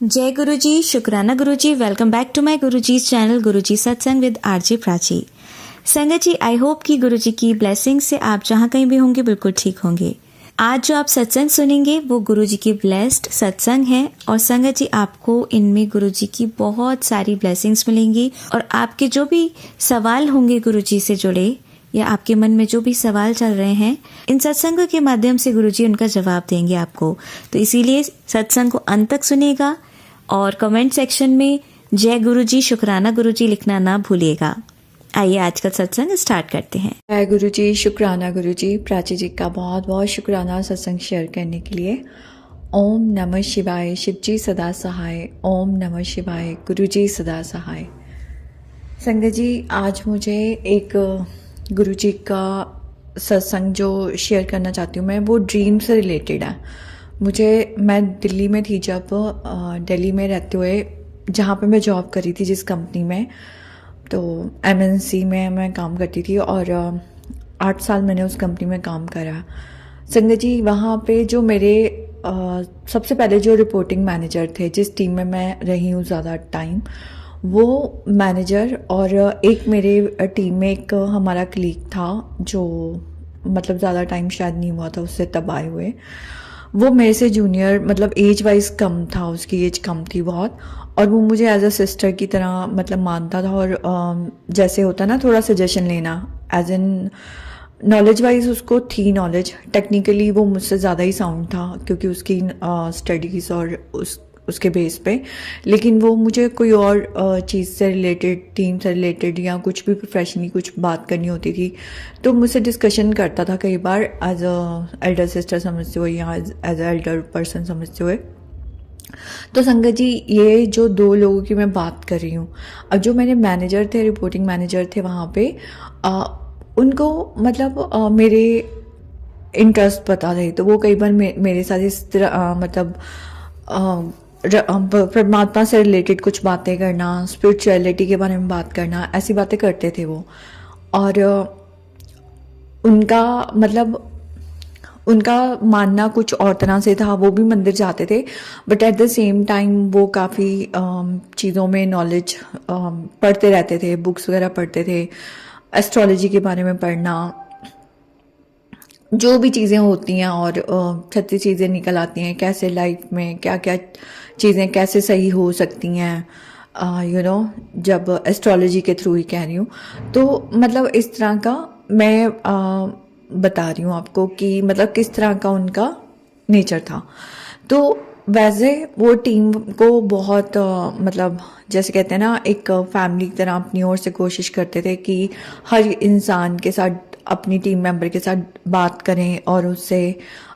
जय गुरुजी, शुक्राना Guruji. Welcome back to my गुरुजी's channel Guruji Satsang with RJ Prachi. संगत जी, आई होप कि गुरुजी की ब्लेसिंग से आप जहाँ कहीं भी होंगे बिल्कुल ठीक होंगे। आज जो आप सत्संग सुनेंगे वो गुरुजी की ब्लेस्ड सत्संग है और संगत जी आपको इनमें गुरुजी की बहुत सारी ब्लेसिंग्स मिलेंगी और आपके जो भी सवाल होंगे गुरुजी से जुड़े या आपके मन में जो भी सवाल चल रहे हैं, इन सत्संग के माध्यम से गुरुजी उनका जवाब देंगे आपको। तो इसीलिए सत्संग को अंत तक सुनिएगा और कमेंट सेक्शन में जय गुरुजी, शुक्राना गुरुजी लिखना ना भूलिएगा। आइए आज का सत्संग स्टार्ट करते हैं। जय गुरुजी, शुक्राना गुरुजी। प्राची जी का बहुत बहुत शुक्राना सत्संग शेयर करने के लिए। ओम नमः शिवाय, शिवजी सदा सहाय। ओम नमः शिवाय, गुरुजी सदा सहाय। संगत जी, आज मुझे एक गुरुजी का सत्संग जो शेयर करना चाहती हूँ मैं, वो ड्रीम से रिलेटेड है। मैं दिल्ली में थी जब, दिल्ली में रहते हुए जहाँ पे मैं जॉब करी थी, जिस कंपनी में, तो MNC में मैं काम करती थी और 8 साल मैंने उस कंपनी में काम करा। संगत जी, वहाँ पे जो मेरे सबसे पहले जो रिपोर्टिंग मैनेजर थे, जिस टीम में मैं रही हूँ ज़्यादा टाइम, वो मैनेजर और एक मेरे टीम में एक हमारा कलीग था जो मतलब ज़्यादा टाइम शायद नहीं हुआ था उससे तब आए हुए। वो मेरे से जूनियर, मतलब एज वाइज कम था, उसकी एज कम थी बहुत, और वो मुझे एज अ सिस्टर की तरह मतलब मानता था। और जैसे होता ना थोड़ा सजेशन लेना, एज इन नॉलेज वाइज उसको थी नॉलेज, टेक्निकली वो मुझसे ज़्यादा ही साउंड था क्योंकि उसकी स्टडीज़ और उसके बेस पे। लेकिन वो मुझे कोई और चीज़ से रिलेटेड, टीम से रिलेटेड या कुछ भी प्रोफेशनली कुछ बात करनी होती थी तो मुझसे डिस्कशन करता था कई बार, एज अ एल्डर सिस्टर समझते हुए या एज अ एल्डर पर्सन समझते हुए। तो संगत जी, ये जो 2 लोगों की मैं बात कर रही हूँ, अब जो मेरे मैनेजर थे, रिपोर्टिंग मैनेजर थे वहाँ पे, उनको मतलब मेरे इंटरेस्ट पता थे, तो वो कई बार मेरे साथ इस तरह मतलब परमात्मा से रिलेटेड कुछ बातें करना, स्पिरिचुअलिटी के बारे में बात करना, ऐसी बातें करते थे वो। और उनका मानना कुछ और तरह से था। वो भी मंदिर जाते थे but at the same time वो काफ़ी चीज़ों में नॉलेज पढ़ते रहते थे, बुक्स वगैरह पढ़ते थे, एस्ट्रोलॉजी के बारे में पढ़ना, जो भी चीज़ें होती हैं और 36 चीज़ें निकल आती हैं, कैसे लाइफ में क्या क्या चीज़ें कैसे सही हो सकती हैं, जब एस्ट्रोलॉजी के थ्रू ही कह रही हूँ। तो मतलब इस तरह का मैं बता रही हूँ आपको कि मतलब किस तरह का उनका नेचर था। तो वैसे वो टीम को बहुत मतलब जैसे कहते हैं ना, एक फैमिली की तरह अपनी ओर से कोशिश करते थे कि हर इंसान के साथ, अपनी टीम मेंबर के साथ बात करें और उससे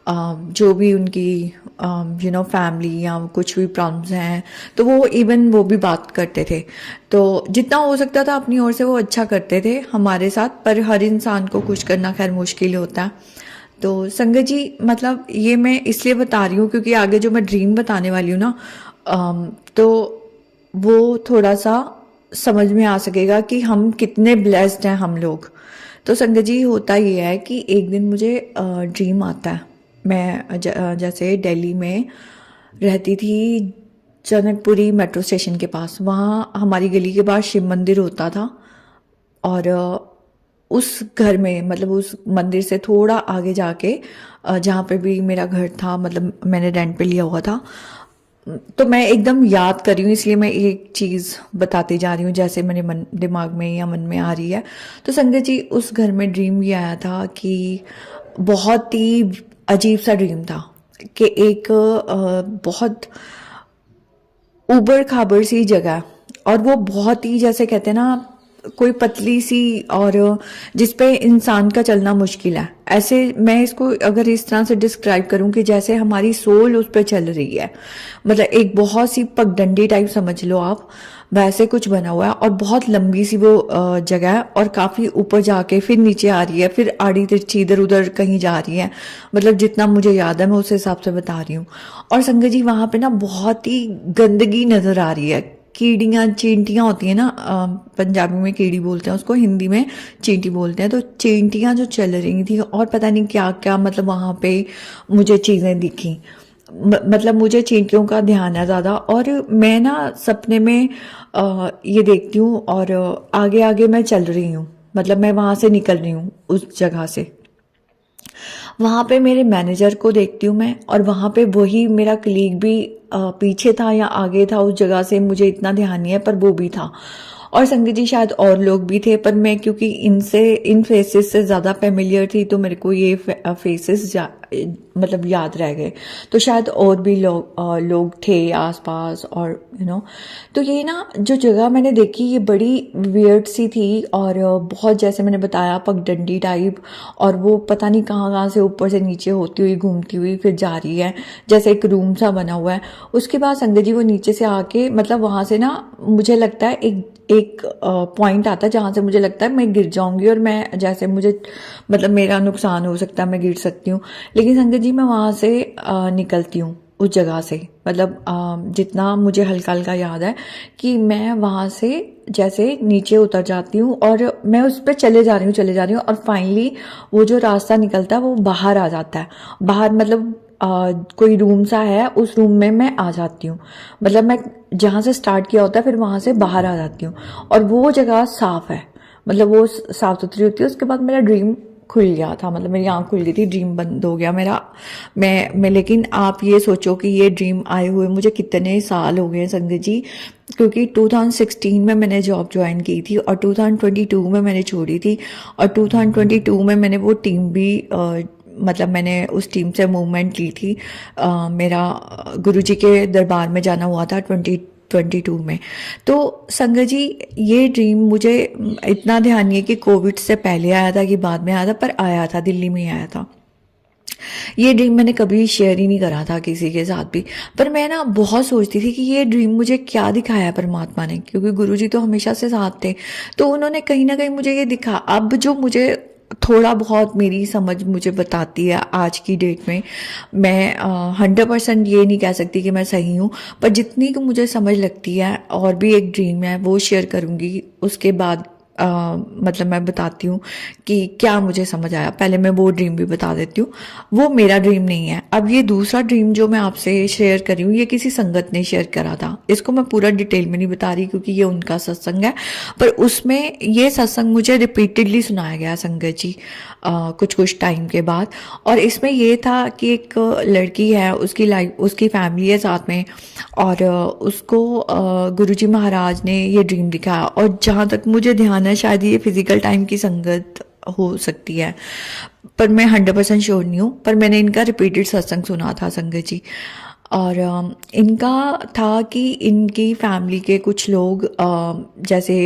जो भी उनकी फैमिली या कुछ भी प्रॉब्लम्स हैं तो वो भी बात करते थे। तो जितना हो सकता था अपनी ओर से वो अच्छा करते थे हमारे साथ, पर हर इंसान को खुश करना खैर मुश्किल होता है। तो संगत जी, मतलब ये मैं इसलिए बता रही हूँ क्योंकि आगे जो मैं ड्रीम बताने वाली हूँ ना, तो वो थोड़ा सा समझ में आ सकेगा कि हम कितने ब्लेस्ड हैं हम लोग। तो संगत जी, होता ये है कि एक दिन मुझे ड्रीम आता है। मैं जैसे दिल्ली में रहती थी, जनकपुरी मेट्रो स्टेशन के पास, वहाँ हमारी गली के बाहर शिव मंदिर होता था। और उस घर में, मतलब उस मंदिर से थोड़ा आगे जाके जहाँ पे भी मेरा घर था, मतलब मैंने रेंट पे लिया हुआ था, तो मैं एकदम याद कर रही हूँ इसलिए मैं एक चीज़ बताती जा रही हूँ जैसे मेरे दिमाग में या मन में आ रही है। तो संगत जी, उस घर में ड्रीम भी आया था कि बहुत ही अजीब सा ड्रीम था कि एक बहुत ऊबड़ खाबड़ सी जगह, और वो बहुत ही जैसे कहते हैं ना, कोई पतली सी, और जिसपे इंसान का चलना मुश्किल है। ऐसे मैं इसको अगर इस तरह से डिस्क्राइब करूं कि जैसे हमारी सोल उस पर चल रही है, मतलब एक बहुत सी पगडंडी टाइप समझ लो आप, वैसे कुछ बना हुआ है। और बहुत लंबी सी वो जगह है और काफ़ी ऊपर जाके फिर नीचे आ रही है, फिर आड़ी तिरछी इधर उधर कहीं जा रही है। मतलब जितना मुझे याद है मैं उस हिसाब से बता रही हूँ। और संगत जी, वहाँ पे ना बहुत ही गंदगी नज़र आ रही है। कीड़ियाँ चींटियाँ होती हैं ना, पंजाबी में कीड़ी बोलते हैं उसको, हिंदी में चींटी बोलते हैं। तो चींटियाँ जो चल रही थी और पता नहीं क्या क्या, मतलब वहाँ पे मुझे चीज़ें दिखी। मतलब मुझे चींटियों का ध्यान है ज़्यादा, और मैं ना सपने में ये देखती हूँ और आगे आगे मैं चल रही हूँ, मतलब मैं वहाँ से निकल रही हूँ उस जगह से। वहाँ पे मेरे मैनेजर को देखती हूँ मैं, और वहाँ पे वही मेरा कलीग भी पीछे था या आगे था उस जगह से, मुझे इतना ध्यान नहीं है, पर वो भी था। और संगीत जी शायद और लोग भी थे, पर मैं क्योंकि इन फेसेस से ज़्यादा फेमिलियर थी तो मेरे को ये फेसेस मतलब याद रह गए। तो शायद और भी लोग थे आसपास, और तो ये ना जो जगह मैंने देखी ये बड़ी वियर्ड सी थी, और बहुत, जैसे मैंने बताया, पगडंडी टाइप, और वो पता नहीं कहाँ कहाँ से ऊपर से नीचे होती हुई घूमती हुई फिर जा रही है, जैसे एक रूम सा बना हुआ है। उसके बाद संगत जी वो नीचे से आके, मतलब वहाँ से ना मुझे लगता है एक पॉइंट आता है जहाँ से मुझे लगता है मैं गिर जाऊंगी, और मैं जैसे मुझे मतलब मेरा नुकसान हो सकता है, मैं गिर सकती हूँ। लेकिन संगत जी मैं वहाँ से निकलती हूँ उस जगह से, मतलब जितना मुझे हल्का हल्का याद है कि मैं वहाँ से जैसे नीचे उतर जाती हूँ, और मैं उस पर चले जा रही हूँ, और फाइनली वो जो रास्ता निकलता है वो बाहर आ जाता है। बाहर मतलब कोई रूम सा है, उस रूम में मैं आ जाती हूँ, मतलब मैं जहाँ से स्टार्ट किया होता है फिर वहाँ से बाहर आ जाती हूँ, और वो जगह साफ है, मतलब वो साफ सुथरी होती है। उसके बाद मेरा ड्रीम खुल गया था, मतलब मेरी आंख खुल गई थी, ड्रीम बंद हो गया मेरा। मैं लेकिन आप ये सोचो कि ये ड्रीम आए हुए मुझे कितने साल हो गए संगत जी, क्योंकि 2016 में मैंने जॉब ज्वाइन की थी, और 2022 में मैंने छोड़ी थी, और 2022 में मैंने वो टीम भी मतलब मैंने उस टीम से मूवमेंट ली थी। मेरा गुरुजी के दरबार में जाना हुआ था 2022 में। तो संगत जी ये ड्रीम मुझे इतना ध्यान नहीं है कि कोविड से पहले आया था कि बाद में आया था, पर आया था, दिल्ली में ही आया था। ये ड्रीम मैंने कभी शेयर ही नहीं करा था किसी के साथ भी, पर मैं ना बहुत सोचती थी कि ये ड्रीम मुझे क्या दिखाया है परमात्मा ने, क्योंकि गुरुजी तो हमेशा से साथ थे, तो उन्होंने कहीं ना कहीं मुझे ये दिखा। अब जो मुझे थोड़ा बहुत मेरी समझ मुझे बताती है आज की डेट में, मैं 100% ये नहीं कह सकती कि मैं सही हूँ, पर जितनी को मुझे समझ लगती है, और भी एक ड्रीम है वो शेयर करूँगी उसके बाद। मतलब मैं बताती हूँ कि क्या मुझे समझ आया। पहले मैं वो ड्रीम भी बता देती हूँ, वो मेरा ड्रीम नहीं है। अब ये दूसरा ड्रीम जो मैं आपसे शेयर कर रही हूँ, ये किसी संगत ने शेयर करा था। इसको मैं पूरा डिटेल में नहीं बता रही क्योंकि ये उनका सत्संग है, पर उसमें ये सत्संग मुझे रिपीटेडली सुनाया गया संगत जी कुछ कुछ टाइम के बाद। और इसमें ये था कि एक लड़की है, उसकी लाइफ, उसकी फैमिली है साथ में, और उसको गुरुजी महाराज ने ये ड्रीम दिखाया, और जहाँ तक मुझे ध्यान है शायद ये फिजिकल टाइम की संगत हो सकती है, पर मैं 100% श्योर नहीं हूँ। पर मैंने इनका रिपीटेड सत्संग सुना था संगत जी, और इनका था कि इनकी फैमिली के कुछ लोग जैसे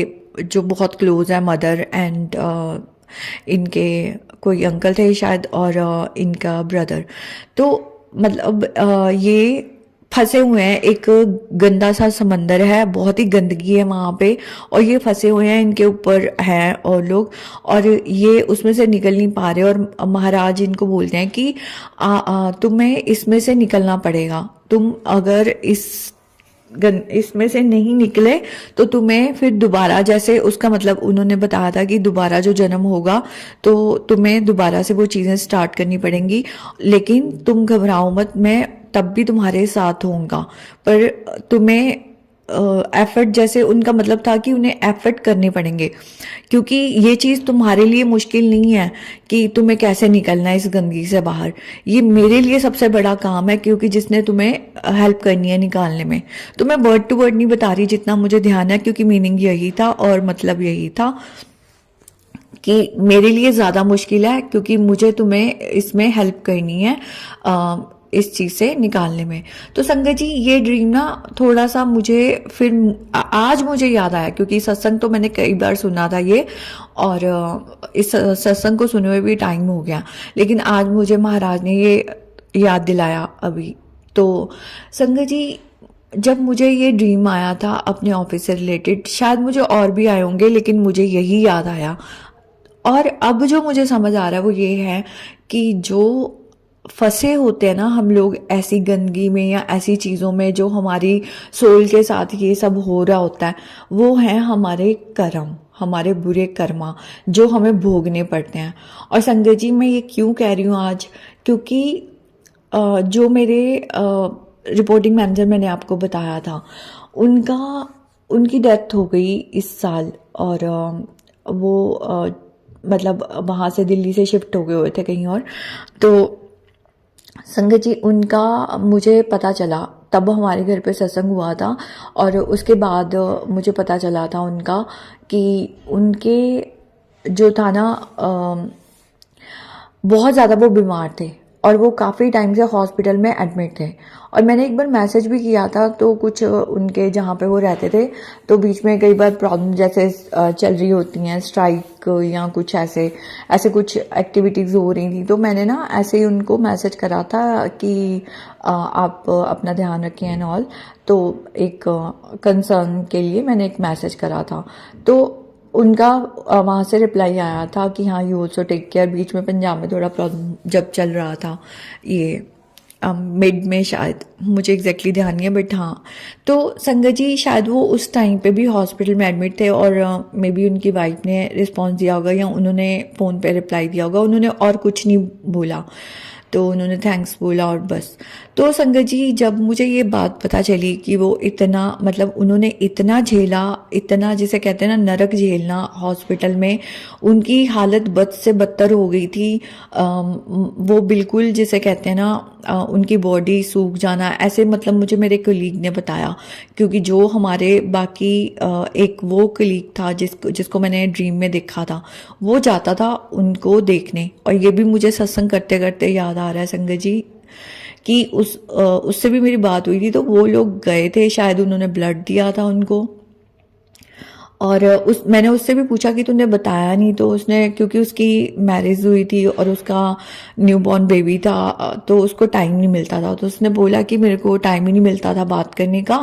जो बहुत क्लोज है, मदर एंड इनके कोई अंकल थे शायद, और इनका ब्रदर, तो मतलब ये फंसे हुए हैं। एक गंदा सा समंदर है, बहुत ही गंदगी है वहाँ पे, और ये फंसे हुए हैं, इनके ऊपर हैं और लोग, और ये उसमें से निकल नहीं पा रहे। और महाराज इनको बोलते हैं कि तुम्हें इसमें से निकलना पड़ेगा, तुम अगर इसमें से नहीं निकले तो तुम्हें फिर दोबारा, जैसे उसका मतलब उन्होंने बताया था कि दोबारा जो जन्म होगा तो तुम्हें दोबारा से वो चीज़ें स्टार्ट करनी पड़ेंगी, लेकिन तुम घबराओ मत, मैं तब भी तुम्हारे साथ होऊंगा, पर तुम्हें एफर्ट, जैसे उनका मतलब था कि उन्हें एफर्ट करने पड़ेंगे, क्योंकि ये चीज़ तुम्हारे लिए मुश्किल नहीं है कि तुम्हें कैसे निकलना है इस गंदगी से बाहर। ये मेरे लिए सबसे बड़ा काम है, क्योंकि जिसने तुम्हें हेल्प करनी है निकालने में। तो मैं वर्ड टू वर्ड नहीं बता रही, जितना मुझे ध्यान है, क्योंकि मीनिंग यही था और मतलब यही था कि मेरे लिए ज़्यादा मुश्किल है, क्योंकि मुझे तुम्हें इसमें हेल्प करनी है इस चीज़ से निकालने में। तो संगत जी ये ड्रीम ना थोड़ा सा मुझे फिर आज मुझे याद आया, क्योंकि सत्संग तो मैंने कई बार सुना था ये, और इस सत्संग को सुने हुए भी टाइम हो गया, लेकिन आज मुझे महाराज ने ये याद दिलाया अभी। तो संगत जी जब मुझे ये ड्रीम आया था अपने ऑफिस से रिलेटेड, शायद मुझे और भी आए होंगे, लेकिन मुझे यही याद आया। और अब जो मुझे समझ आ रहा है वो ये है कि जो फंसे होते हैं ना हम लोग ऐसी गंदगी में या ऐसी चीज़ों में, जो हमारी सोल के साथ ये सब हो रहा होता है, वो है हमारे कर्म, हमारे बुरे कर्मा जो हमें भोगने पड़ते हैं। और संगत जी मैं ये क्यों कह रही हूँ आज, क्योंकि जो मेरे रिपोर्टिंग मैनेजर मैंने आपको बताया था, उनका उनकी डेथ हो गई इस साल। और वो मतलब वहाँ से दिल्ली से शिफ्ट हो गए हुए थे कहीं और। तो संगत जी, उनका मुझे पता चला तब हमारे घर पे सत्संग हुआ था, और उसके बाद मुझे पता चला था उनका कि उनके जो था ना, बहुत ज़्यादा वो बीमार थे और वो काफ़ी टाइम से हॉस्पिटल में एडमिट थे। और मैंने एक बार मैसेज भी किया था, तो कुछ उनके जहाँ पे वो रहते थे, तो बीच में कई बार प्रॉब्लम जैसे चल रही होती हैं, स्ट्राइक या कुछ ऐसे ऐसे कुछ एक्टिविटीज़ हो रही थी, तो मैंने ना ऐसे ही उनको मैसेज करा था कि आप अपना ध्यान रखें एंड ऑल। तो एक कंसर्न के लिए मैंने एक मैसेज करा था, तो उनका वहाँ से रिप्लाई आया था कि हाँ, यू ऑल्सो टेक केयर। बीच में पंजाब में थोड़ा प्रॉब्लम जब चल रहा था, ये मिड में शायद, मुझे एग्जैक्टली ध्यान नहीं है, बट हाँ। तो संगत जी, शायद वो उस टाइम पे भी हॉस्पिटल में एडमिट थे, और मे बी उनकी वाइफ ने रिस्पॉन्स दिया होगा या उन्होंने फ़ोन पे रिप्लाई दिया होगा। उन्होंने और कुछ नहीं बोला, तो उन्होंने थैंक्स बोला और बस। तो संगत जी, जब मुझे ये बात पता चली कि वो इतना, मतलब उन्होंने इतना झेला, इतना जिसे कहते हैं ना नरक झेलना हॉस्पिटल में, उनकी हालत बद से बदतर हो गई थी। वो बिल्कुल जिसे कहते हैं ना, उनकी बॉडी सूख जाना ऐसे, मतलब मुझे मेरे कलीग ने बताया, क्योंकि जो हमारे बाकी एक वो कलीग था जिसको मैंने ड्रीम में देखा था, वो जाता था उनको देखने। और ये भी मुझे सत्संग करते करते याद आ रहा है संगत जी कि उससे भी मेरी बात हुई थी, तो वो लोग गए थे, शायद उन्होंने ब्लड दिया था उनको। और मैंने उससे भी पूछा कि तूने बताया नहीं, तो उसने, क्योंकि उसकी मैरिज हुई थी और उसका न्यूबॉर्न बेबी था, तो उसको टाइम नहीं मिलता था, तो उसने बोला कि मेरे को टाइम ही नहीं मिलता था बात करने का।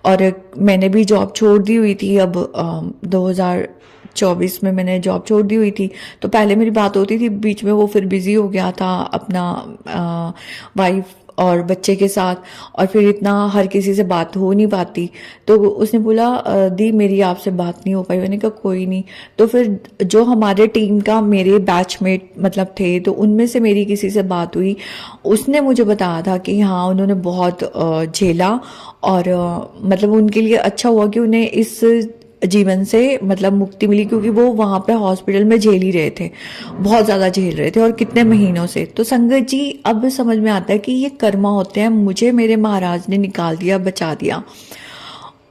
और मैंने भी जॉब छोड़ दी हुई थी, अब 2024 में मैंने जॉब छोड़ दी हुई थी। तो पहले मेरी बात होती थी, बीच में वो फिर बिजी हो गया था अपना वाइफ और बच्चे के साथ, और फिर इतना हर किसी से बात हो नहीं पाती। तो उसने बोला दी मेरी आपसे बात नहीं हो पाई। मैंने कहा कोई नहीं। तो फिर जो हमारे टीम का मेरे बैचमेट मतलब थे, तो उनमें से मेरी किसी से बात हुई, उसने मुझे बताया था कि हाँ, उन्होंने बहुत झेला, और मतलब उनके लिए अच्छा हुआ कि उन्हें इस जीवन से मतलब मुक्ति मिली, क्योंकि वो वहाँ पे हॉस्पिटल में झेल ही रहे थे, बहुत ज़्यादा झेल रहे थे, और कितने महीनों से। तो संगत जी, अब समझ में आता है कि ये कर्मा होते हैं। मुझे मेरे महाराज ने निकाल दिया, बचा दिया।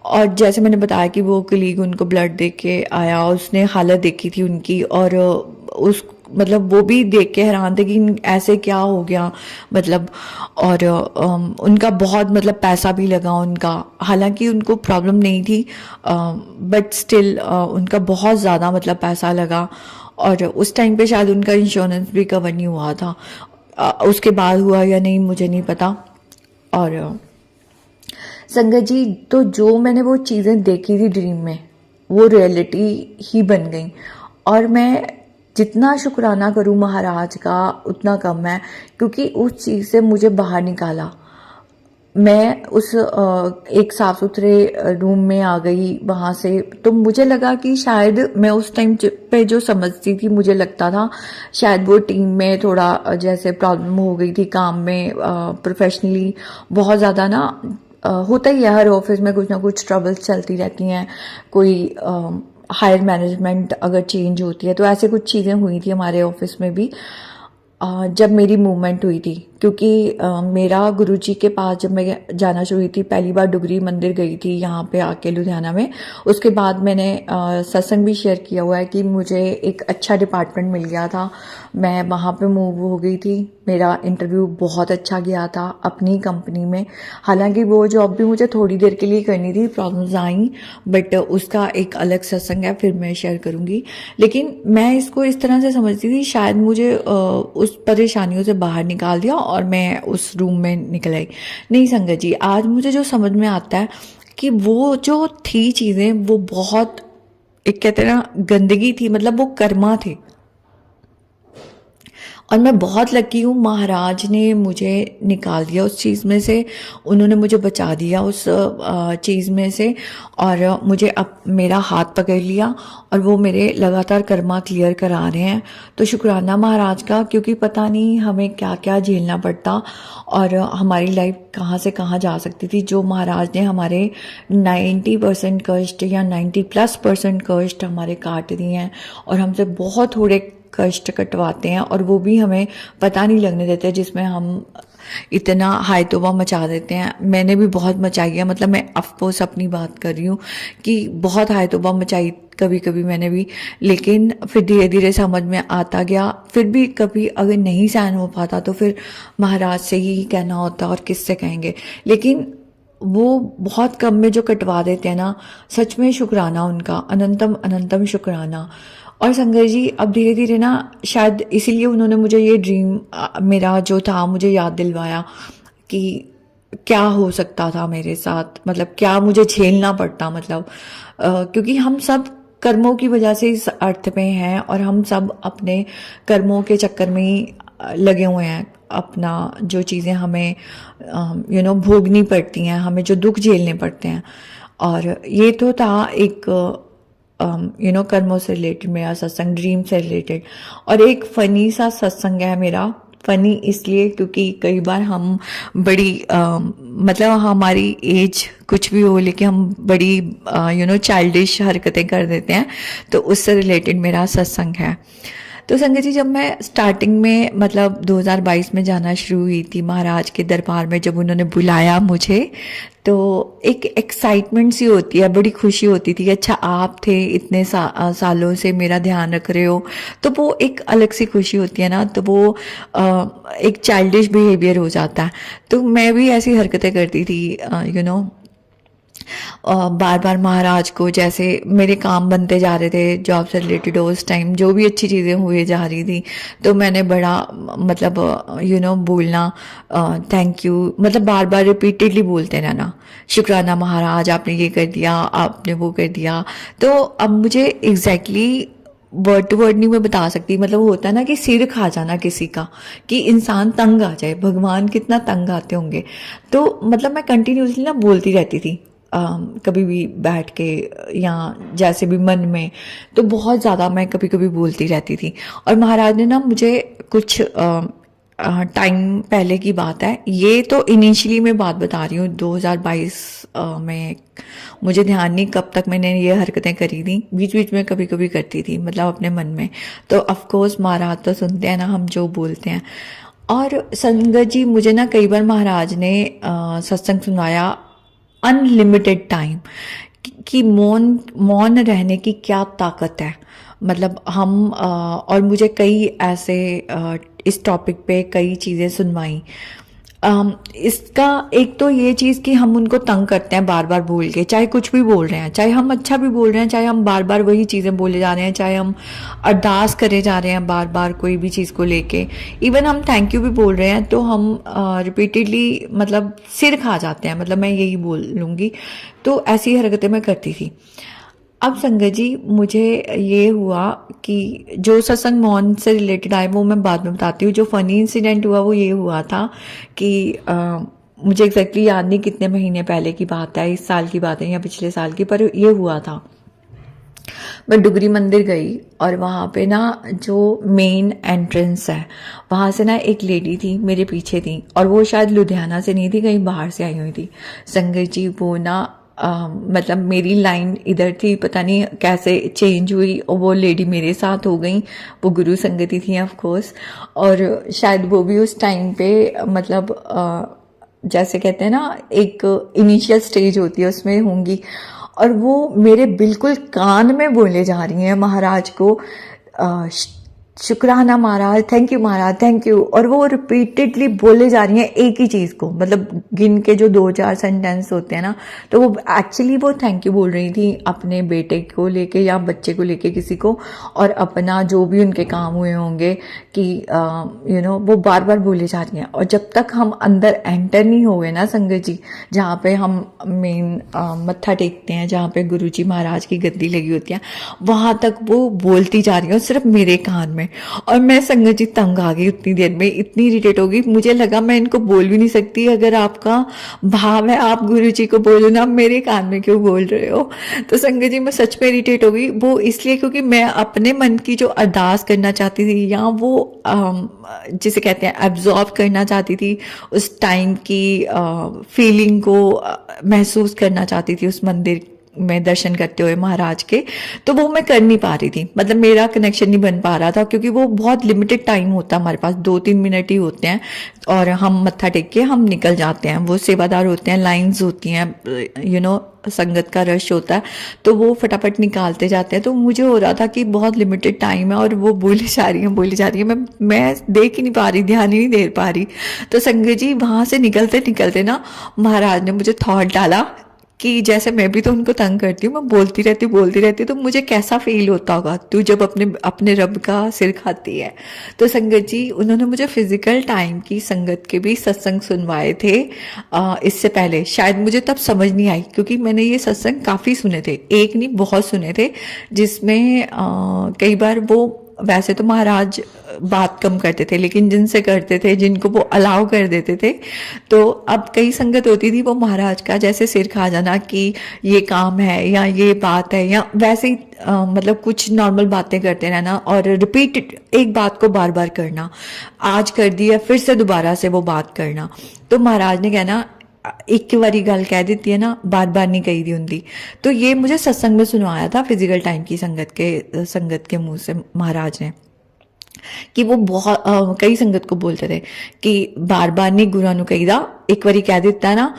और जैसे मैंने बताया कि वो कलीग उनको ब्लड दे के आया, उसने हालत देखी थी उनकी, और उस मतलब वो भी देख के हैरान थे कि ऐसे क्या हो गया, मतलब। और उनका बहुत मतलब पैसा भी लगा उनका, हालांकि उनको प्रॉब्लम नहीं थी, बट स्टिल उनका बहुत ज़्यादा मतलब पैसा लगा। और उस टाइम पे शायद उनका इंश्योरेंस भी कवर नहीं हुआ था। उसके बाद हुआ या नहीं मुझे नहीं पता। और संगत जी, तो जो मैंने वो चीज़ें देखी थी ड्रीम में, वो रियलिटी ही बन गई। और मैं जितना शुक्राना करूं महाराज का उतना कम है, क्योंकि उस चीज़ से मुझे बाहर निकाला। मैं उस एक साफ सुथरे रूम में आ गई वहाँ से। तो मुझे लगा कि शायद मैं उस टाइम पे जो समझती थी, मुझे लगता था शायद वो टीम में थोड़ा जैसे प्रॉब्लम हो गई थी काम में, प्रोफेशनली बहुत ज़्यादा ना, होता ही है हर ऑफिस में, कुछ ना कुछ ट्रबल्स चलती रहती हैं। कोई हायर मैनेजमेंट अगर चेंज होती है, तो ऐसे कुछ चीज़ें हुई थी हमारे ऑफिस में भी। जब मेरी मूवमेंट हुई थी, क्योंकि मेरा गुरुजी के पास जब मैं जाना शुरू हुई थी, पहली बार डुगरी मंदिर गई थी यहाँ पे आके लुधियाना में। उसके बाद मैंने सत्संग भी शेयर किया हुआ है कि मुझे एक अच्छा डिपार्टमेंट मिल गया था, मैं वहाँ पे मूव हो गई थी। मेरा इंटरव्यू बहुत अच्छा गया था अपनी कंपनी में। हालांकि वो जॉब भी मुझे थोड़ी देर के लिए करनी थी, प्रॉब्लम्स आई, बट उसका एक अलग सत्संग है, फिर मैं शेयर करूँगी। लेकिन मैं इसको इस तरह से समझती थी, शायद मुझे उस परेशानियों से बाहर निकाल दिया और मैं उस रूम में निकल आई। नहीं संगत जी, आज मुझे जो समझ में आता है कि वो जो थी चीज़ें, वो बहुत, एक कहते हैं ना, गंदगी थी, मतलब वो कर्मा थे। और मैं बहुत लकी हूँ, महाराज ने मुझे निकाल दिया उस चीज़ में से, उन्होंने मुझे बचा दिया उस चीज़ में से, और मुझे अब मेरा हाथ पकड़ लिया और वो मेरे लगातार कर्मा क्लियर करा रहे हैं। तो शुक्राना महाराज का, क्योंकि पता नहीं हमें क्या क्या झेलना पड़ता और हमारी लाइफ कहाँ से कहाँ जा सकती थी। जो महाराज ने हमारे 90% कष्ट या 90+% कष्ट हमारे काट दिए हैं और हमसे बहुत थोड़े कष्ट कटवाते हैं, और वो भी हमें पता नहीं लगने देते, जिसमें हम इतना हाय तौबा मचा देते हैं। मैंने भी बहुत मचाई है, मतलब मैं अफकोर्स अपनी बात कर रही हूँ कि बहुत हाय तौबा मचाई कभी कभी मैंने भी, लेकिन फिर धीरे धीरे समझ में आता गया। फिर भी कभी अगर नहीं सहन हो पाता तो फिर महाराज से ही कहना होता, और किससे कहेंगे। लेकिन वो बहुत कम में जो कटवा देते हैं ना, सच में शुक्राना उनका, अनंतम अनंतम शुक्राना। और संगर जी अब धीरे धीरे ना, शायद इसीलिए उन्होंने मुझे ये ड्रीम मेरा जो था मुझे याद दिलवाया कि क्या हो सकता था मेरे साथ, मतलब क्या मुझे झेलना पड़ता, मतलब क्योंकि हम सब कर्मों की वजह से इस अर्थ पे हैं, और हम सब अपने कर्मों के चक्कर में ही लगे हुए हैं। अपना जो चीज़ें हमें भोगनी पड़ती हैं, हमें जो दुख झेलने पड़ते हैं। और ये तो था एक कर्मों से रिलेटेड मेरा सत्संग, ड्रीम से रिलेटेड। और एक फ़नी सा सत्संग है मेरा। फ़नी इसलिए क्योंकि कई बार हम बड़ी मतलब हमारी एज कुछ भी हो, लेकिन हम बड़ी चाइल्डिश हरकतें कर देते हैं, तो उससे रिलेटेड मेरा सत्संग है। तो संगत जी, जब मैं स्टार्टिंग में मतलब 2022 में जाना शुरू हुई थी महाराज के दरबार में, जब उन्होंने बुलाया मुझे, तो एक एक्साइटमेंट सी होती है, बड़ी खुशी होती थी। अच्छा, आप थे इतने सालों से मेरा ध्यान रख रहे हो, तो वो एक अलग सी खुशी होती है ना। तो वो एक चाइल्डिश बिहेवियर हो जाता है। तो मैं भी ऐसी हरकतें करती थी, बार बार महाराज को, जैसे मेरे काम बनते जा रहे थे जॉब से रिलेटेड, उस टाइम जो भी अच्छी चीज़ें हुए जा रही थी, तो मैंने बड़ा मतलब बोलना थैंक यू, मतलब बार बार रिपीटेडली बोलते रहना, शुक्राना महाराज, आपने ये कर दिया, आपने वो कर दिया। तो अब मुझे एग्जैक्टली वर्ड टू वर्ड नहीं मैं बता सकती, मतलब वो होता है ना कि सिर खा जाना किसी का, कि इंसान तंग आ जाए, भगवान कितना तंग आते होंगे। तो मतलब मैं कंटिन्यूसली ना बोलती रहती थी, कभी भी बैठ के या जैसे भी मन में, तो बहुत ज़्यादा मैं कभी कभी बोलती रहती थी। और महाराज ने ना मुझे कुछ टाइम पहले की बात है, ये तो इनिशियली मैं बात बता रही हूँ 2022 में, मुझे ध्यान नहीं कब तक मैंने ये हरकतें करी थी, बीच बीच में कभी कभी करती थी, मतलब अपने मन में। तो ऑफकोर्स महाराज तो सुनते हैं ना हम जो बोलते हैं। और संगत जी, मुझे ना कई बार महाराज ने सत्संग सुनाया, अनलिमिटेड टाइम, कि मौन रहने की क्या ताकत है। मतलब हम और मुझे कई ऐसे इस टॉपिक पे कई चीज़ें सुनवाई। इसका एक तो ये चीज़ कि हम उनको तंग करते हैं बार बार बोल के, चाहे कुछ भी बोल रहे हैं, चाहे हम अच्छा भी बोल रहे हैं, चाहे हम बार बार वही चीज़ें बोले जा रहे हैं, चाहे हम अरदास करे जा रहे हैं बार बार कोई भी चीज़ को लेके, इवन हम थैंक यू भी बोल रहे हैं, तो हम रिपीटेडली मतलब सिर खा जाते हैं, मतलब मैं यही बोल लूँगी। तो ऐसी हरकतें मैं करती थी। अब संगत जी, मुझे ये हुआ कि जो सत्संग मौन से रिलेटेड आए वो मैं बाद में बताती हूँ। जो फनी इंसिडेंट हुआ वो ये हुआ था कि मुझे एग्जैक्टली याद नहीं कितने महीने पहले की बात है, इस साल की बात है या पिछले साल की, पर ये हुआ था। मैं डुगरी मंदिर गई और वहाँ पे ना जो मेन एंट्रेंस है, वहाँ से ना एक लेडी थी मेरे पीछे थी, और वो शायद लुधियाना से नहीं थी, कहीं बाहर से आई हुई थी। संगत जी, वो ना मतलब मेरी लाइन इधर थी, पता नहीं कैसे चेंज हुई और वो लेडी मेरे साथ हो गई। वो गुरु संगति थी ऑफ कोर्स, और शायद वो भी उस टाइम पे मतलब जैसे कहते हैं ना एक इनिशियल स्टेज होती है उसमें होंगी, और वो मेरे बिल्कुल कान में बोले जा रही हैं महाराज को, शुक्राना महाराज, थैंक यू महाराज, थैंक यू। और वो रिपीटेडली बोले जा रही हैं एक ही चीज़ को, मतलब गिन के जो 2-4 सेंटेंस होते हैं ना, तो वो एक्चुअली वो थैंक यू बोल रही थी अपने बेटे को लेके या बच्चे को लेके किसी को, और अपना जो भी उनके काम हुए होंगे कि वो बार बार बोले जा रही हैं। और जब तक हम अंदर एंटर नहीं हो गए ना संगत जी, जहाँ पे हम मेन मत्था टेकते हैं, जहाँ पे गुरुजी महाराज की गद्दी लगी होती है, वहाँ तक वो बोलती जा रही है, और सिर्फ मेरे कान में। में। और मैं संगत जी तंग आ गई उतनी देर में, इतनी इरिटेट हो गई, मुझे लगा मैं इनको बोल भी नहीं सकती, अगर आपका भाव है आप गुरु जी को बोलो ना, मेरे कान में क्यों बोल रहे हो। तो संगत जी मैं सच में इरिटेट हो गई, वो इसलिए क्योंकि मैं अपने मन की जो अरदास करना चाहती थी या वो जिसे कहते हैं एब्जॉर्ब करना चाहती थी, उस टाइम की फीलिंग को महसूस करना चाहती थी उस मंदिर में दर्शन करते हुए महाराज के, तो वो मैं कर नहीं पा रही थी। मतलब मेरा कनेक्शन नहीं बन पा रहा था, क्योंकि वो बहुत लिमिटेड टाइम होता है हमारे पास, 2-3 मिनट ही होते हैं और हम मत्था टेक के हम निकल जाते हैं। वो सेवादार होते हैं, लाइंस होती हैं, संगत का रश होता है, तो वो फटाफट निकालते जाते हैं। तो मुझे हो रहा था कि बहुत लिमिटेड टाइम है और वो बोली जा रही है, मैं देख ही नहीं पा रही, ध्यान ही नहीं दे पा रही। तो संगत जी वहां से निकलते निकलते ना महाराज ने मुझे थॉट डाला कि जैसे मैं भी तो उनको तंग करती हूँ, मैं बोलती रहती, तो मुझे कैसा फील होता होगा तू जब अपने रब का सिर खाती है। तो संगत जी उन्होंने मुझे फिजिकल टाइम की संगत के भी सत्संग सुनवाए थे। इससे पहले शायद मुझे तब समझ नहीं आई, क्योंकि मैंने ये सत्संग काफ़ी सुने थे, एक नहीं बहुत सुने थे, जिसमें कई बार वो वैसे तो महाराज बात कम करते थे, लेकिन जिनसे करते थे, जिनको वो अलाउ कर देते थे, तो अब कई संगत होती थी वो महाराज का जैसे सिर खा जाना कि ये काम है या ये बात है, या वैसे ही मतलब कुछ नॉर्मल बातें करते रहना और रिपीट एक बात को बार बार करना, आज कर दिया फिर से दोबारा से वो बात करना। तो महाराज ने कहना एक बारी गल कह देती है ना, बार बार नहीं कही दी होंगी। तो ये मुझे सत्संग में सुनवाया था फिजिकल टाइम की संगत के मुंह से महाराज ने, कि वो बहुत कई संगत को बोलते थे कि बार बार नहीं गुरु नु कही दा, एक बारी कह देता है ना।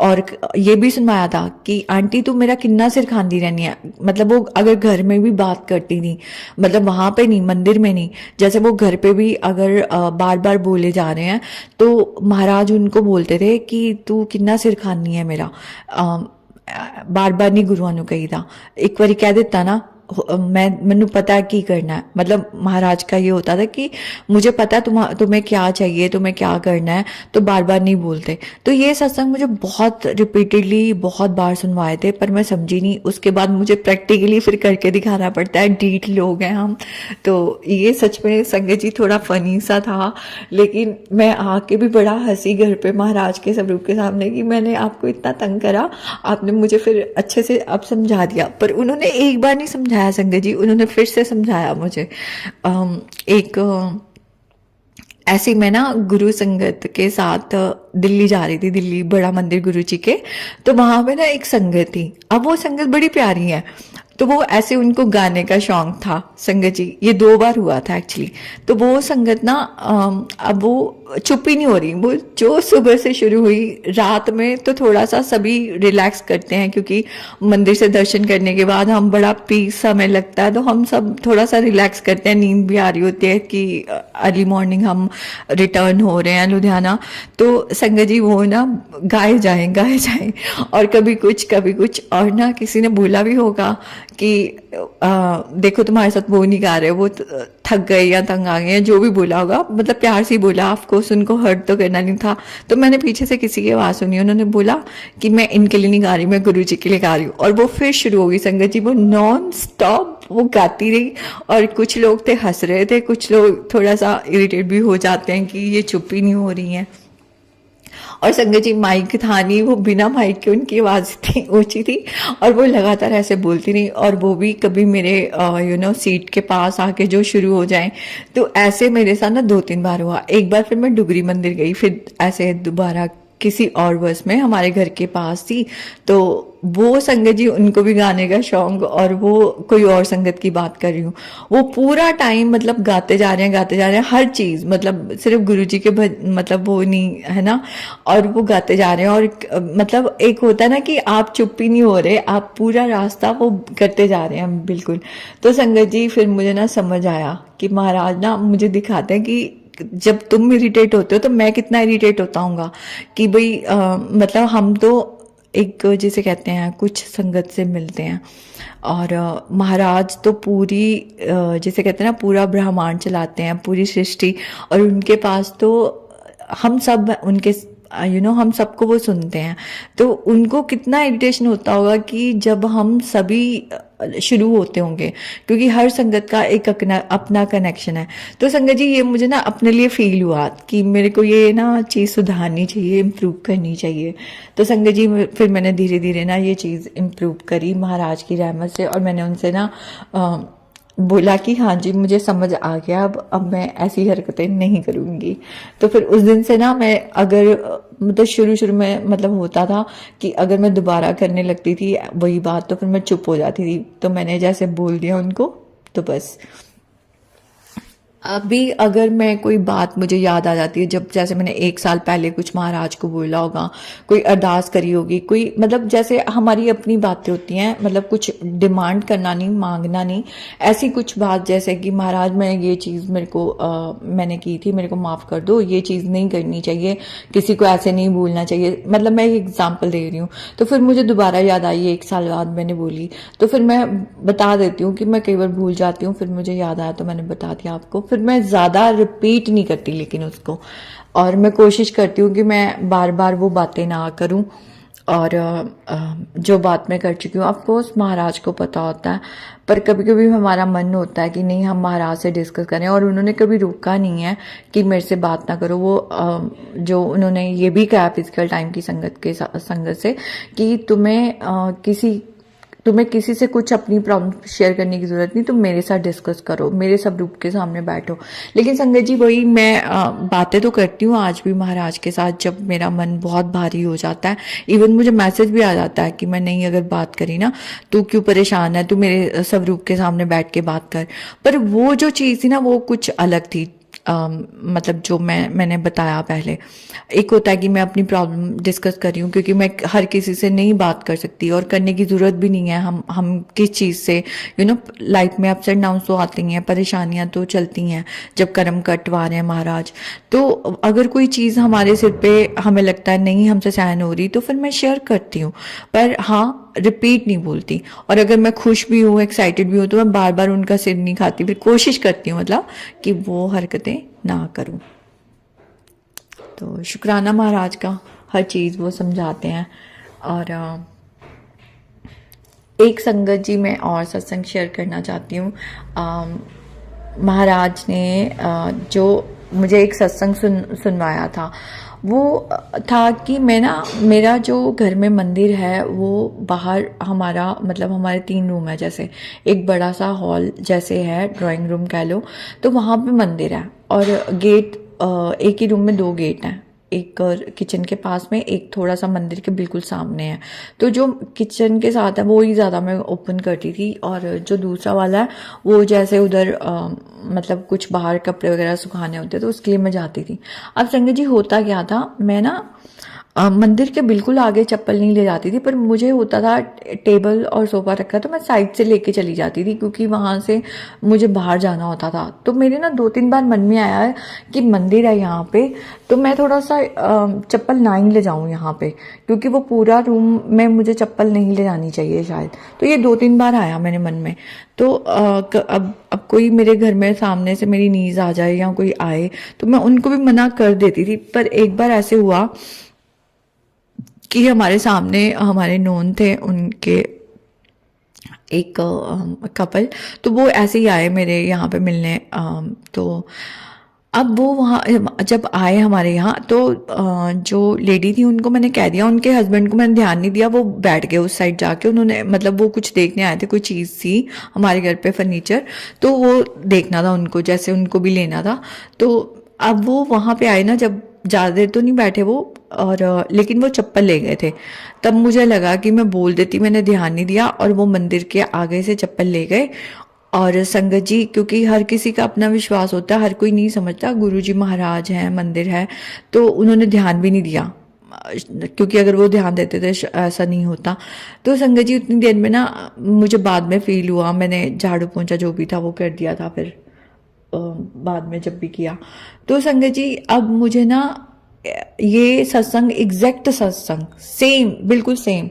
और ये भी सुनवाया था कि आंटी तू मेरा किन्ना सिर खांदी रहनी है। मतलब वो अगर घर में भी बात करती थी, मतलब वहां पे नहीं, मंदिर में नहीं, जैसे वो घर पे भी अगर बार बार बोले जा रहे हैं तो महाराज उनको बोलते थे कि तू किन्ना सिर खानी है मेरा, बार बार नहीं गुरुआं नु कही दा, एक बारी कह देता ना मैनू पता है की करना है। मतलब महाराज का ये होता था कि मुझे पता है तुम्हें क्या चाहिए, तुम्हें क्या करना है, तो बार बार नहीं बोलते। तो ये सत्संग मुझे बहुत रिपीटेडली बहुत बार सुनवाए थे, पर मैं समझी नहीं। उसके बाद मुझे प्रैक्टिकली फिर करके दिखाना पड़ता है, डीठ लोग हैं हम। तो ये सच में संगत जी थोड़ा फनी सा था, लेकिन मैं आके भी बड़ा हंसी घर पे महाराज के स्वरूप के सामने कि मैंने आपको इतना तंग करा, आपने मुझे फिर अच्छे से अब समझा दिया। पर उन्होंने एक बार नहीं समझाया संगत जी, उन्होंने फिर से समझाया मुझे। ऐसे मैं ना गुरु संगत के साथ दिल्ली जा रही थी, दिल्ली बड़ा मंदिर गुरु जी के। तो वहां पे ना एक संगत थी, अब वो संगत बड़ी प्यारी है, तो वो ऐसे उनको गाने का शौक था संगत जी, ये 2 बार हुआ था एक्चुअली। तो वो संगत ना अब वो चुप ही नहीं हो रही, वो जो सुबह से शुरू हुई रात में, तो थोड़ा सा सभी रिलैक्स करते हैं, क्योंकि मंदिर से दर्शन करने के बाद हम बड़ा पीस हमें लगता है, तो हम सब थोड़ा सा रिलैक्स करते हैं, नींद भी आ रही होती है कि अर्ली मॉर्निंग हम रिटर्न हो रहे हैं लुधियाना। तो संगत जी वो ना गाए जाएं और कभी कुछ, और ना किसी ने बोला भी होगा कि देखो तुम्हारे साथ वो नहीं गा रहे, वो थक गए या तंग आ गए, जो भी बोला होगा, मतलब प्यार से ही बोला, ऑफकोर्स उनको हर्ट तो करना नहीं था। तो मैंने पीछे से किसी की आवाज़ सुनी, उन्होंने बोला कि मैं इनके लिए नहीं गा रही, मैं गुरु जी के लिए गा रही हूँ। और वो फिर शुरू हो गई संगत जी, वो नॉन स्टॉप वो गाती रही। और कुछ लोग थे हंस रहे थे, कुछ लोग थोड़ा सा इरिटेट भी हो जाते हैं कि ये चुप ही नहीं हो रही हैं। और संगत जी माइक था नहीं, वो बिना माइक के उनकी आवाज़ इतनी ऊंची थी और वो लगातार ऐसे बोलती रही। और वो भी कभी मेरे सीट के पास आके जो शुरू हो जाए, तो ऐसे मेरे साथ ना 2-3 बार हुआ। एक बार फिर मैं डुगरी मंदिर गई, फिर ऐसे दोबारा किसी और बस में हमारे घर के पास थी, तो वो संगत जी उनको भी गाने का शौक, और वो कोई और संगत की बात कर रही हूँ, वो पूरा टाइम मतलब गाते जा रहे हैं हर चीज, मतलब सिर्फ गुरु जी के मतलब वो नहीं है ना, और वो गाते जा रहे हैं। और मतलब एक होता है ना कि आप चुप ही नहीं हो रहे, आप पूरा रास्ता वो करते जा रहे हैं बिल्कुल। तो संगत जी फिर मुझे ना समझ आया कि महाराज ना मुझे दिखाते हैं कि जब तुम इरिटेट होते हो तो मैं कितना इरिटेट होता हूँ, कि भाई मतलब हम तो एक जिसे कहते हैं कुछ संगत से मिलते हैं, और महाराज तो पूरी जिसे कहते हैं ना पूरा ब्रह्मांड चलाते हैं, पूरी सृष्टि, और उनके पास तो हम सब उनके हम सबको वो सुनते हैं, तो उनको कितना इरिटेशन होता होगा कि जब हम सभी शुरू होते होंगे, क्योंकि हर संगत का एक अपना कनेक्शन है। तो संगत जी ये मुझे ना अपने लिए फील हुआ कि मेरे को ये ना चीज़ सुधारनी चाहिए, इम्प्रूव करनी चाहिए। तो संगत जी फिर मैंने धीरे धीरे ना ये चीज़ इम्प्रूव करी महाराज की रहमत से, और मैंने उनसे ना बोला कि हाँ जी मुझे समझ आ गया, अब मैं ऐसी हरकतें नहीं करूँगी। तो फिर उस दिन से ना मैं अगर मतलब शुरू में मतलब होता था कि अगर मैं दोबारा करने लगती थी वही बात, तो फिर मैं चुप हो जाती थी। तो मैंने जैसे बोल दिया उनको, तो बस अभी अगर मैं कोई बात मुझे याद आ जाती है, जब जैसे मैंने 1 साल पहले कुछ महाराज को बोला होगा, कोई अरदास करी होगी, कोई मतलब जैसे हमारी अपनी बातें होती हैं, मतलब कुछ डिमांड करना नहीं, मांगना नहीं, ऐसी कुछ बात जैसे कि महाराज मैं ये चीज़ मेरे को मैंने की थी, मेरे को माफ़ कर दो, ये चीज़ नहीं करनी चाहिए, किसी को ऐसे नहीं बोलना चाहिए, मतलब मैं एक एग्जाम्पल दे रही हूँ। तो फिर मुझे दोबारा याद आई, 1 साल बाद मैंने बोली, तो फिर मैं बता देती हूँ कि मैं कई बार भूल जाती हूँ, फिर मुझे याद आया तो मैंने बता दिया आपको। फिर मैं ज़्यादा रिपीट नहीं करती लेकिन उसको, और मैं कोशिश करती हूँ कि मैं बार बार वो बातें ना करूँ। और जो बात मैं कर चुकी हूँ ऑफकोर्स महाराज को पता होता है, पर कभी कभी हमारा मन होता है कि नहीं हम महाराज से डिस्कस करें, और उन्होंने कभी रोका नहीं है कि मेरे से बात ना करो। वो जो उन्होंने ये भी कहा फिजिकल टाइम की संगत से कि तुम्हें किसी से कुछ अपनी प्रॉब्लम शेयर करने की ज़रूरत नहीं, तुम मेरे साथ डिस्कस करो, मेरे सब रूप के सामने बैठो। लेकिन संगत जी वही मैं बातें तो करती हूँ आज भी महाराज के साथ, जब मेरा मन बहुत भारी हो जाता है। इवन मुझे मैसेज भी आ जाता है कि मैं नहीं अगर बात करी ना, तू क्यों परेशान है, तू मेरे सब रूप के सामने बैठ के बात कर। पर वो जो चीज़ थी ना वो कुछ अलग थी। मतलब जो मैंने बताया पहले, एक होता है कि मैं अपनी प्रॉब्लम डिस्कस कर रही हूँ, क्योंकि मैं हर किसी से नहीं बात कर सकती और करने की ज़रूरत भी नहीं है। हम किस चीज़ से लाइफ में अप्स एंड डाउन्स तो आती हैं, परेशानियाँ तो चलती हैं जब कर्म कटवा रहे हैं महाराज। तो अगर कोई चीज़ हमारे सिर पे हमें लगता है नहीं हमसे सहन हो रही, तो फिर मैं शेयर करती हूँ, पर हाँ रिपीट नहीं बोलती। और अगर मैं खुश भी हूँ, एक्साइटेड भी हूँ, तो मैं बार बार उनका सिर नहीं खाती, फिर कोशिश करती हूँ मतलब कि वो हरकतें ना करूँ। तो शुक्राना महाराज का, हर चीज़ वो समझाते हैं। और एक संगत जी मैं और सत्संग शेयर करना चाहती हूँ। महाराज ने जो मुझे एक सत्संग सुनवाया था, वो था कि मेरा जो घर में मंदिर है वो बाहर हमारा मतलब हमारे 3 रूम है, जैसे एक बड़ा सा हॉल जैसे है, ड्राइंग रूम कह लो, तो वहाँ पे मंदिर है। और गेट एक ही रूम में 2 गेट हैं, एक किचन के पास में, एक थोड़ा सा मंदिर के बिल्कुल सामने है। तो जो किचन के साथ है वो ही ज़्यादा मैं ओपन करती थी, और जो दूसरा वाला है वो जैसे उधर मतलब कुछ बाहर कपड़े वगैरह सुखाने होते तो उसके लिए मैं जाती थी। अब संगत जी होता क्या था, मैं ना मंदिर के बिल्कुल आगे चप्पल नहीं ले जाती थी, पर मुझे होता था टेबल और सोफा रखा तो मैं साइड से लेके चली जाती थी, क्योंकि वहाँ से मुझे बाहर जाना होता था। तो मेरे ना 2-3 बार मन में आया है कि मंदिर है यहाँ पे, तो मैं थोड़ा सा चप्पल ना ही ले जाऊँ यहाँ पे, क्योंकि वो पूरा रूम में मुझे चप्पल नहीं ले जानी चाहिए शायद। तो ये 2-3 बार आया मेरे मन में। तो अब कोई मेरे घर में सामने से मेरी नीज आ जाए या कोई आए तो मैं उनको भी मना कर देती थी। पर एक बार ऐसे हुआ कि हमारे सामने हमारे नोन थे, उनके एक कपल, तो वो ऐसे ही आए मेरे यहाँ पे मिलने। तो अब वो वहाँ जब आए हमारे यहाँ, तो जो लेडी थी उनको मैंने कह दिया, उनके हस्बैंड को मैंने ध्यान नहीं दिया, वो बैठ गए उस साइड जाके। उन्होंने मतलब वो कुछ देखने आए थे, कोई चीज़ थी हमारे घर पे फर्नीचर, तो वो देखना था उनको, जैसे उनको भी लेना था। तो अब वो वहाँ पे आए ना, जब ज़्यादा देर तो नहीं बैठे वो, और लेकिन वो चप्पल ले गए थे। तब मुझे लगा कि मैं बोल देती, मैंने ध्यान नहीं दिया, और वो मंदिर के आगे से चप्पल ले गए। और संगत जी, क्योंकि हर किसी का अपना विश्वास होता है, हर कोई नहीं समझता, गुरुजी महाराज हैं, मंदिर है, तो उन्होंने ध्यान भी नहीं दिया, क्योंकि अगर वो ध्यान देते थे ऐसा नहीं होता। तो संगत जी उतनी देर में ना मुझे बाद में फील हुआ, मैंने झाड़ू पोंछा जो भी था वो कर दिया था फिर बाद में जब भी किया। तो संगत जी अब मुझे ना ये सत्संग, एग्जैक्ट सत्संग सेम, बिल्कुल सेम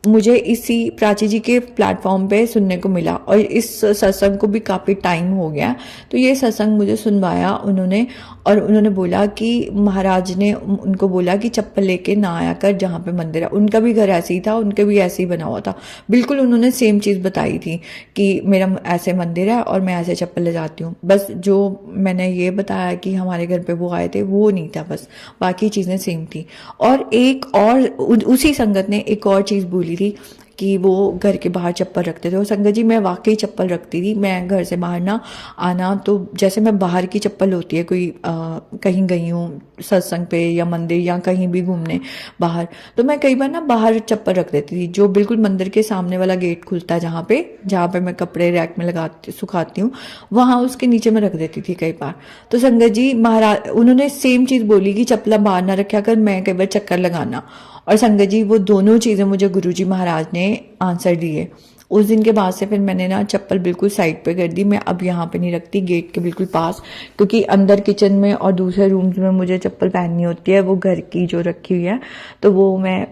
मुझे इसी प्राची जी के प्लेटफॉर्म पे सुनने को मिला, और इस सत्संग को भी काफ़ी टाइम हो गया। तो ये सत्संग मुझे सुनवाया उन्होंने, और उन्होंने बोला कि महाराज ने उनको बोला कि चप्पल लेके ना आया कर जहाँ पे मंदिर है। उनका भी घर ऐसे ही था, उनके भी ऐसे ही बना हुआ था, बिल्कुल उन्होंने सेम चीज़ बताई थी कि मेरा ऐसे मंदिर है और मैं ऐसे चप्पल ले जाती हूँ। बस जो मैंने ये बताया कि हमारे घर पे वो आए थे वो नहीं था, बस बाकी चीज़ें सेम थी। और एक और उसी संगत ने एक और चीज़ बोली थी कि वो घर के बाहर चप्पल रखते थे। और संगत जी मैं वाकई चप्पल रखती थी, मैं घर से बाहर ना आना, तो जैसे मैं बाहर की चप्पल होती है, कोई कहीं गई हूँ सत्संग पे या मंदिर या कहीं भी घूमने बाहर, तो मैं कई बार ना बाहर चप्पल रख देती थी, जो बिल्कुल मंदिर के सामने वाला गेट खुलता है जहाँ पे मैं कपड़े रैक में सुखाती हूँ, वहाँ उसके नीचे में रख देती थी कई बार। तो संगत जी महाराज उन्होंने सेम चीज़ बोली कि चप्पला बाहर ना रखा कर, मैं कई बार चक्कर लगाना। और संगत जी वो दोनों चीज़ें मुझे गुरुजी महाराज ने आंसर दिए। उस दिन के बाद से फिर मैंने ना चप्पल बिल्कुल साइड पे कर दी, मैं अब यहाँ पे नहीं रखती गेट के बिल्कुल पास, क्योंकि अंदर किचन में और दूसरे रूम्स में मुझे चप्पल पहननी होती है, वो घर की जो रखी हुई है, तो वो मैं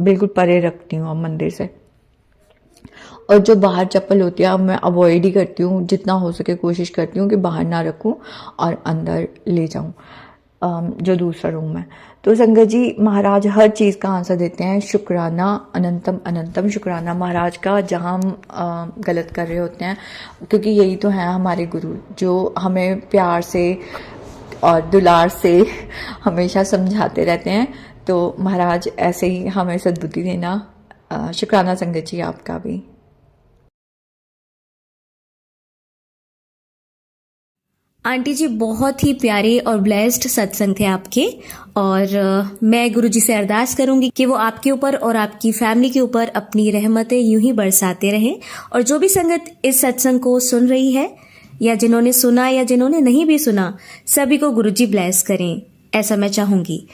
बिल्कुल परे रखती हूँ अब मंदिर से। और जो बाहर चप्पल होती है अब मैं अवॉइड ही करती हूँ, जितना हो सके कोशिश करती हूँ कि बाहर ना रखूँ और अंदर ले जाऊँ जो दूसरा रूम है। तो संगत जी महाराज हर चीज़ का आंसर देते हैं। शुक्राना अनंतम अनंतम शुक्राना महाराज का, जहाँ हम गलत कर रहे होते हैं, क्योंकि यही तो है हमारे गुरु जो हमें प्यार से और दुलार से हमेशा समझाते रहते हैं। तो महाराज ऐसे ही हमें सद्बुद्धि देना। शुक्राना संगत जी आपका भी। आंटी जी बहुत ही प्यारे और ब्लेस्ड सत्संग थे आपके, और मैं गुरुजी से अरदास करूंगी कि वो आपके ऊपर और आपकी फैमिली के ऊपर अपनी रहमतें यूं ही बरसाते रहें। और जो भी संगत इस सत्संग को सुन रही है, या जिन्होंने सुना या जिन्होंने नहीं भी सुना, सभी को गुरुजी ब्लेस करें, ऐसा मैं चाहूंगी।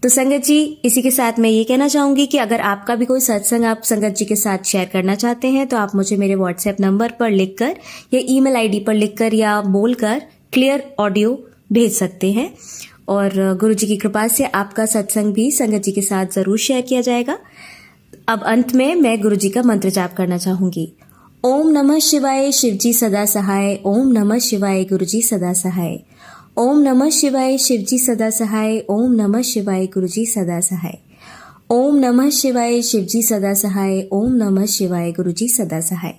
तो संगत जी इसी के साथ मैं ये कहना चाहूंगी कि अगर आपका भी कोई सत्संग आप संगत जी के साथ शेयर करना चाहते हैं, तो आप मुझे मेरे व्हाट्सएप नंबर पर लिखकर या ईमेल आईडी पर लिखकर या बोलकर क्लियर ऑडियो भेज सकते हैं, और गुरुजी की कृपा से आपका सत्संग भी संगत जी के साथ जरूर शेयर किया जाएगा। अब अंत में मैं गुरुजी का मंत्र जाप करना चाहूंगी। ओम नमः शिवाय, शिवजी सदा सहाय। ओम नमः शिवाय, गुरुजी सदा सहाय। ओम नमः शिवाय, शिवजी सदा सहाय। ओम नमः शिवाय, गुरुजी सदा सहाय। ओम नमः शिवाय, शिवजी सदा सहाय। ओम नमः शिवाय, गुरुजी सदा सहाय।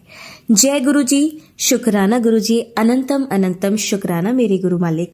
जय गुरुजी। शुक्राना गुरुजी, अनंतम अनंतम शुक्राना मेरे गुरु मालिक।